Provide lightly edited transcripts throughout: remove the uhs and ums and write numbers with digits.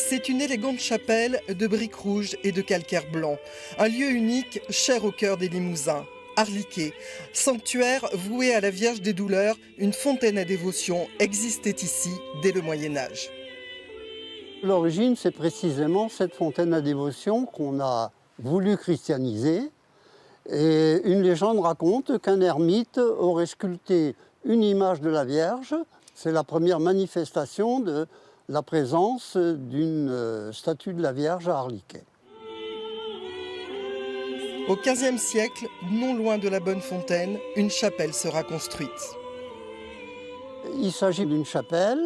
C'est une élégante chapelle de briques rouges et de calcaire blanc. Un lieu unique, cher au cœur des Limousins. Arliquet, sanctuaire voué à la Vierge des Douleurs, une fontaine à dévotion existait ici dès le Moyen-Âge. L'origine, c'est précisément cette fontaine à dévotion qu'on a voulu christianiser. Et une légende raconte qu'un ermite aurait sculpté une image de la Vierge. C'est la première manifestation de la présence d'une statue de la Vierge à Arliquet. Au XVe siècle, non loin de la Bonne Fontaine, une chapelle sera construite. Il s'agit d'une chapelle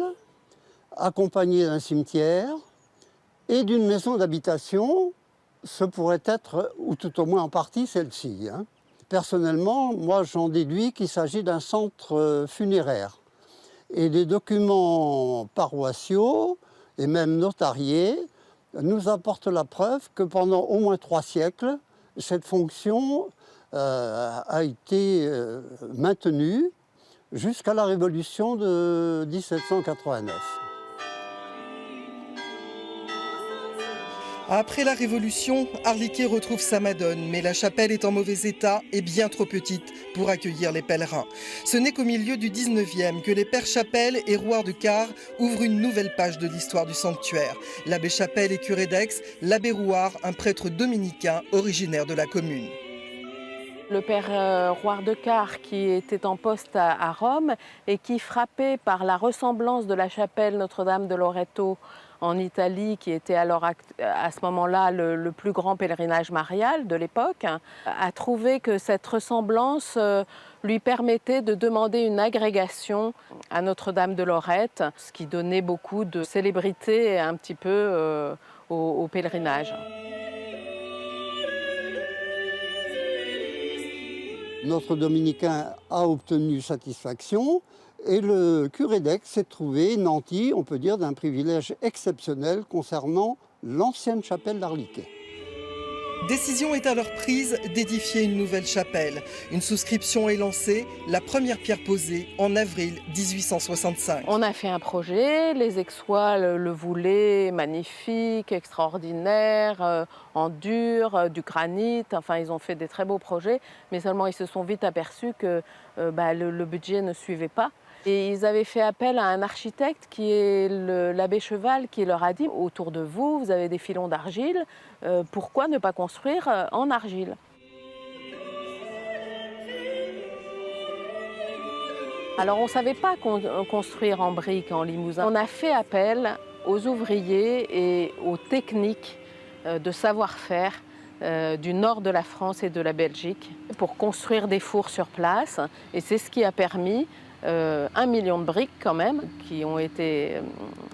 accompagnée d'un cimetière et d'une maison d'habitation. Ce pourrait être, ou tout au moins en partie, celle-ci. Personnellement, moi j'en déduis qu'il s'agit d'un centre funéraire. Et des documents paroissiaux et même notariés nous apportent la preuve que pendant au moins 3 siècles, cette fonction a été maintenue jusqu'à la Révolution de 1789. Après la Révolution, Arliquet retrouve sa Madone, mais la chapelle est en mauvais état et bien trop petite pour accueillir les pèlerins. Ce n'est qu'au milieu du 19e que les pères Chapelle et Rouart de Quart ouvrent une nouvelle page de l'histoire du sanctuaire. L'abbé Chapelle est curé d'Aix, l'abbé Rouart, un prêtre dominicain originaire de la commune. Le père Rouart de Quart, qui était en poste à Rome et qui, frappé par la ressemblance de la chapelle Notre-Dame de Loreto en Italie, qui était alors à ce moment-là le plus grand pèlerinage marial de l'époque, a trouvé que cette ressemblance lui permettait de demander une agrégation à Notre-Dame de Lorette, ce qui donnait beaucoup de célébrité un petit peu au pèlerinage. Notre dominicain a obtenu satisfaction et le curé d'Aix s'est trouvé nanti, on peut dire, d'un privilège exceptionnel concernant l'ancienne chapelle d'Arliquet. Décision est alors prise d'édifier une nouvelle chapelle. Une souscription est lancée, la première pierre posée en avril 1865. On a fait un projet, les Aixois le voulaient magnifique, extraordinaire, en dur, du granit, enfin ils ont fait des très beaux projets, mais seulement ils se sont vite aperçus que le budget ne suivait pas. Et ils avaient fait appel à un architecte qui est l'abbé Cheval, qui leur a dit « Autour de vous, vous avez des filons d'argile, pourquoi ne pas construire en argile ?» Alors on ne savait pas construire en briques, en Limousin. On a fait appel aux ouvriers et aux techniques de savoir-faire du nord de la France et de la Belgique pour construire des fours sur place. Et c'est ce qui a permis 1 million de briques quand même qui ont été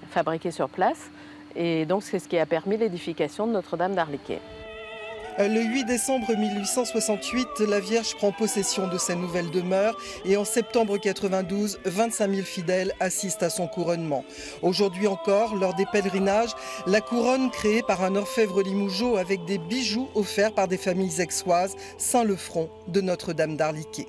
fabriquées sur place. Et donc c'est ce qui a permis l'édification de Notre-Dame d'Arliquet. Le 8 décembre 1868, la Vierge prend possession de sa nouvelle demeure et en septembre 92, 25 000 fidèles assistent à son couronnement. Aujourd'hui encore, lors des pèlerinages, la couronne créée par un orfèvre limougeot avec des bijoux offerts par des familles aixoises ceint le front de Notre-Dame d'Arliquet.